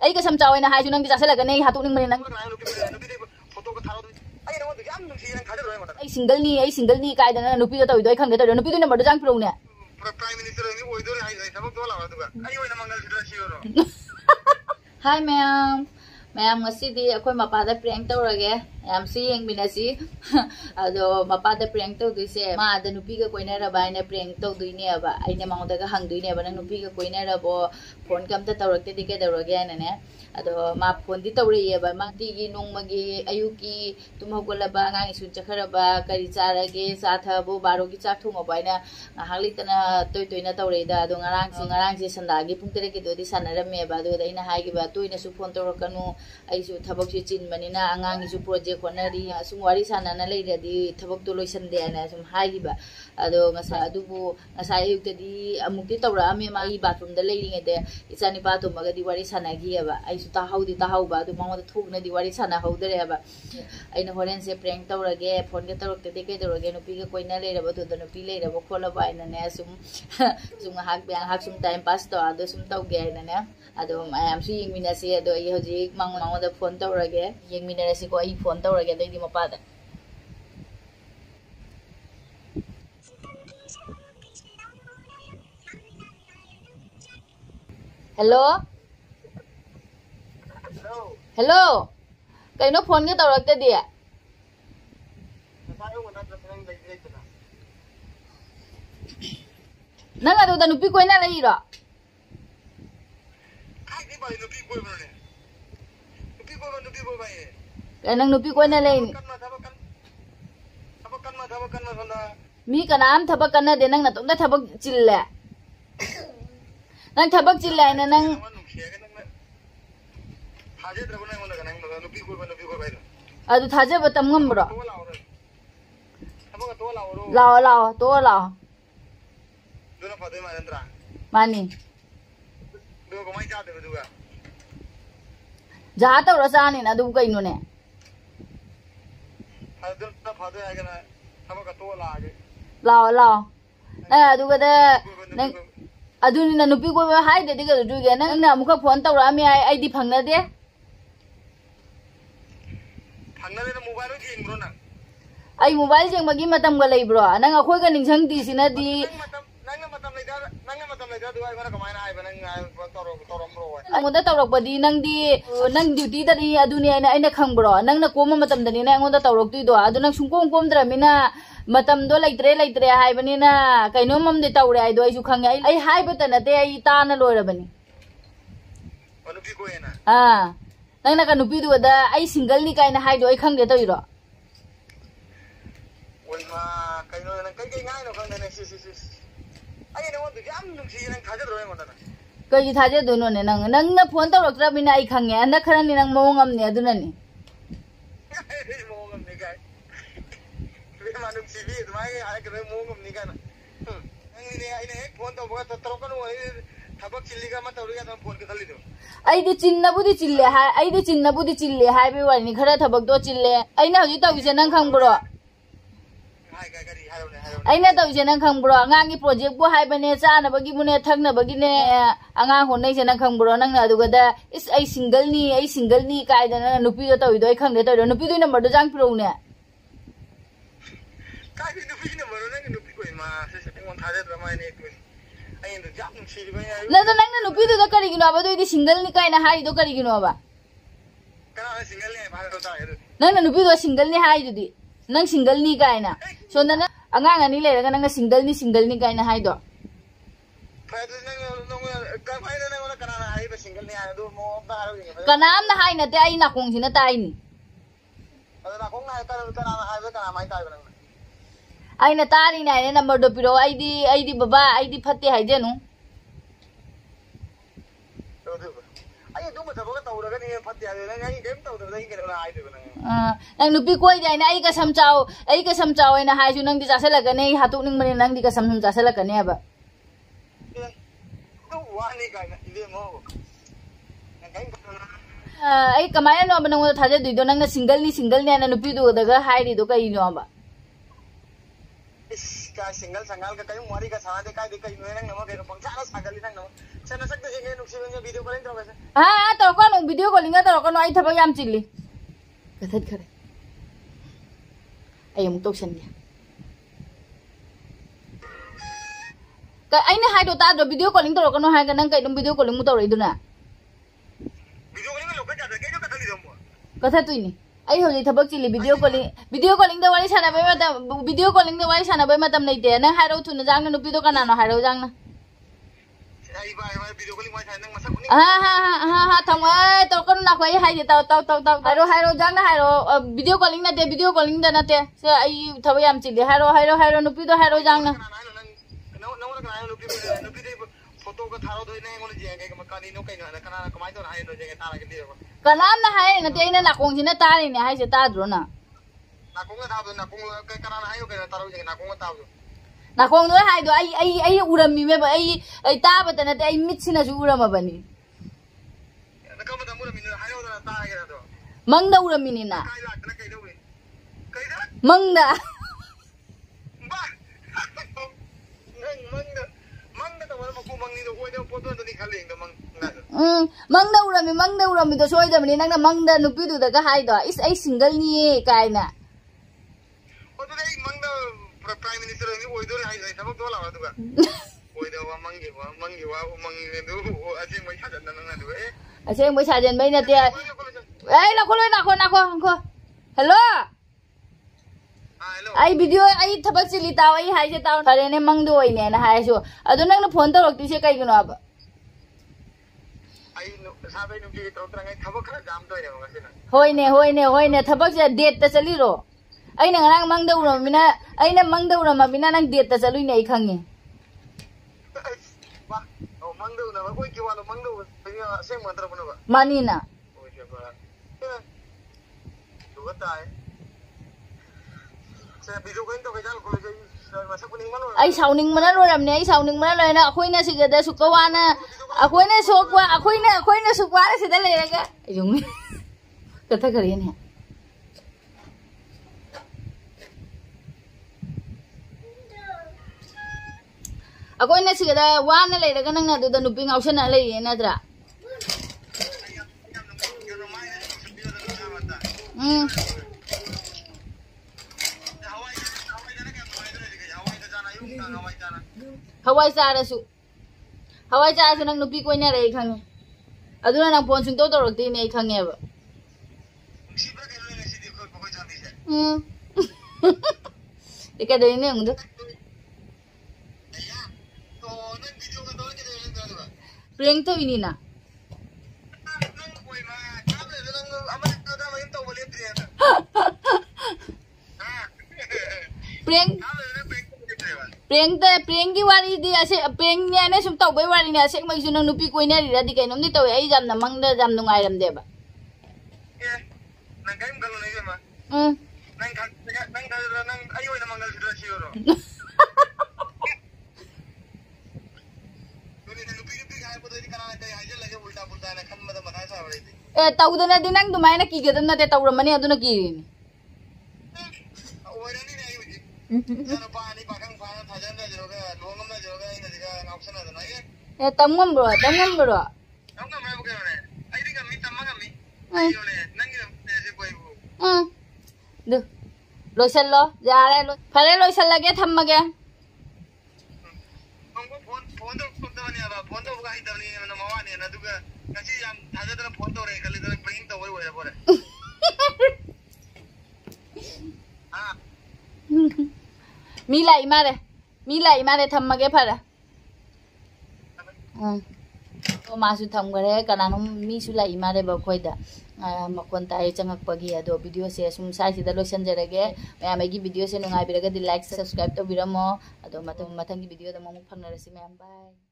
ai ka sam chaw na hai ju nang di chasela ka nei hatu ning mani nang ai single ni kai da na nupi da toy khang da nupi du number jang pro ne prime minister ni oi do hai sabak do la wa du ai oi na mangal sidra siyo hi ma'am ngasidi akoy mapada prank tawrage am si yeng minasi ado mapada prank tawduise ma da nupi ga koina ra ba ina prank tawduine aba aina mangoda ga hangduine aba nang nupi ga koina ra bo phone kam ta tawrakte dike dawrage ana ne ado ma phone di tawre aba ma di gi nong magi ayuki tumhogala ba ngang isu chakhara ba kari charage satha bo baro gi cha thuma ba ina hangli tana toy na tawre da ado ngarang si sanda gi pung tere ki do di sanarame ba do da ina hai gi ba toy na su phone tawrakanu aisu thabak si chin manina angang isu project khonari sum wari sana na leire di thabak to loisan de ana sum hai gi ba ado ngasa adubu ngasa ayuk di amukti tawra ame ma I bathroom da leiri ngede isani pa to maga di wari sana gi aba aisu ta hau ba adu mangwa thuk na di wari sana hau dere aba aina horen se prank tawrage phone ge tawrak te ke tawrage no pi ga koina leire ba to da no pi leire ba khola ba ina ne sum hak byang hak sum time pass to ado sum taw ge ina ne ado am si yeng mina se ado I hoji mangwa da phone tawrage yeng mina se ko I phone tawrage dai di mapa da hello kay no phone ge tawrakte di nang ado da nupi koina lai ro kay nang nupi koina lai mi kanam thabak kana de nang na tum da thabak chille nang thabak chille na nang adu thaje batam ngambro lao to lao duna fadai marandra mani do ko mai ja de duga ja ta rasa ni na du kai no ne adu na fadai aga na thabaka to la ge lao na adu ga da nang adu ni na nupi ko hai de ga du ge nang na muka phone ta ra mi ai di phang na de phangna de mobile ji ingro na ai mobile jeng bagi matam ga lei bro nang akhoi ga ningsang ti sina di nang matam lai da du ai gona kamai na ai ba nang torom ro wa angoda tawrak badi nang duty da ni adu ni aina khang bro nang na koma matam da ni na angoda tawrak tu do adu nang sungkom dra mina matam do laitre hai bani na kaino mam de tawre ai do ai su khang ai hai ba ta na te ai ta na loi ra bani nupi ko ena nang na ka nupi du da ai single ni kai na hai do ai khang de to iro oi ma kaino nang kai ngai no khang de ne si ai no du jam nu si nang khaja ro ma na kai thaje do no ne nang na phone tawrak tra bina ai khang ya na khara ni nang mo ngam ne adu na ni mo ngam ni kai be ma nu si bi mai ai ka mo ngam ni kana nang ni ai ne phone to ba ta tro ka no thabak chilli ga ma tawri ga phone ka thali do ai di chinna budi chille hai be wani khara thabak do chille ai na hoji tawise nang khang bro aina tawise nang khang bro angang gi project bo hai bane cha na bagi bune thak na bagi ne angang honai se nang khang bro nang na du ga da is ai single ni kai da na nupi do tawi do ai khang de to nupi do number do jang pro ne kai nupi number nang nupi ko ma se ngon thaje da mai ne ko ai ndo jam chi ba na da nang nupi do da kari gi no ba do di single ni kai na hai do kari gi no ba kana single ne ba do ta nang na nupi do single ni hai do di nang single ni kai na so na angang ani le ga nang single ni kai na hai do kanam na hai na te ai na kong sina tai ni ai na tari na ne number do piro ai di baba ai di phatte hai je nu ai du ma thabo ka tawra ga ni phatte ai nang ai game tawda dai ke na ai de nang nupi koi dai na ai ka sam chao ai na hai ju nang di ja sala ga nei hatuk ning mani nang di ka sam ja sala ka ne ba du wa ni ga na ide mo ai kamaya no ba nang thaje dui do nang na single ni na nupi du da ga hai ri do kai no ba ka single sangal ka kai mari ka sa de kai de kai no nang no ke pang sa sagal nang no Sana sakta sih nuksi bangnya video calling tau gak sih? Tau kan video calling tau kan ai thabak yam chilli. Kathat khare. Ai amuk toksan dia. Ka aina hai do ta do video calling tau kan hai kan nang kai dum video calling mu tau rai duna. Video calling lo ka ja ke jo ka thali dom. Kathat tu ini. Ai hoji thabak chilli video calling da wari sana bai mata video calling da wari sana bai matam nei te nang hai ro thu na jang na nupi do kana no hai ro jang na. Ai ba video calling mai sai nang masak ni. Thong ai tau kan na khoi hai tau hai ro jang na hai ro video calling da na te se ai thabak yam chilli hai ro nupi do hai ro jang na. Foto ka tharo doi na ngol je ke makani no kai na kana kamai to hai no je ta la ke dia. Kanam na hai na te ina na kong sina ta ni hai se ta dro na. Na kong ta do na kong ke kana na hai ke na taro je na kong ta do. Na kong no hai do ai uram mi me ba ai ta ba ta na te ai mit sina ju uram ba ni. Na ka ma da uram mi na hai do na ta ke na do. Mang da uram mi ni na. Kai la na kai do we. Kai da? Mang da. Ba. Mang da ta ma ko mang ni do oi do foto do ni khale do mang na. Mang da uram mi do soi da ni nang na mang da nu pi du da ka hai do is ai single ni kai na. O do dai mang da prime minister ni oi do hai hai sabak do la wa do ga. Oi do wa mang ni do ase mai sa jan na do eh. Ase mai sa jan mai na te. Ai la ko. Hello. Hello. Ai video ai thabak chili taw ai hai se taw thare ne mang do oi ne na hai so adu nang na phone taw ti se kai gino aba ai no sa bai no ki to tra ngai thabak khara jam do ne ma se na hoi ne thabak se date ta chali ro ai na ngang mang do ro mina ai na mang do ro ma mina nang date ta chalui ne ai khange ba o mang do na ba koi ki wa lo mang do se mantra bano ba mani na oi se ba tu ta hai video ko into ke jal ko je masa kuning mano ai sauning mana lo ram ne ai sauning mana lo na khoi na siga da sukawa na akhoi na sokwa akhoi na sukwa na sida le ga jung katha kariye ne akhoi na siga da wa na le ga nang na du da nupi ngausan na le na dra Hawai cha su nang nupi ko nya re khange aduna nang phone sung to to rokti ne khange ba ika de ne ngu prank to ini na prank ki wari di ase prank nya ne sum tau bai wari ne ase mai su nang nupi ko nya ri ra di kai nom di tau ai jam na mang da jam nungai ram de ba nang kai ngal ne ma nang ayo na mangal sidra sioro doni nupi ga ai bodai kana kai ai lage ulta bulta na khan ma da matha sa bari tau da na di nang du mai na ki ga na te tau ram ne adu na ki ri oirani ne ayo ji jana pa ni pa kang pa na thajan da jero ga longam na jero ga ina diga option na na ye tamngam bro nang ma bu ga ne ai diga mi tamma ga mi ayo ne nang ni se koi bu du loisan lo ja re lo phare loisan lage thamma ge हमको phone तो कुत्ता नहीं आता phone तो बुका ही तब नहीं ना मावा नहीं ना दुका कैसे हम ताजा तरह फोन तो रहे कल तरह प्रिंट तो वही हुआ बोले हाँ मिलाई मारे थम्मा के फरा तो मासु थम गरे कनानो मी सुलाई मारे बखोइदा मकोन ताय चंगकपगी अदो वीडियो से सुम साइसिदा लोसन जरगे मैमगी वीडियो से नुंगाई बिरगा दि लाइक सब्सक्राइब तो बिरमो अदो मथंगी video the momo फंगनरसि ma'am bye.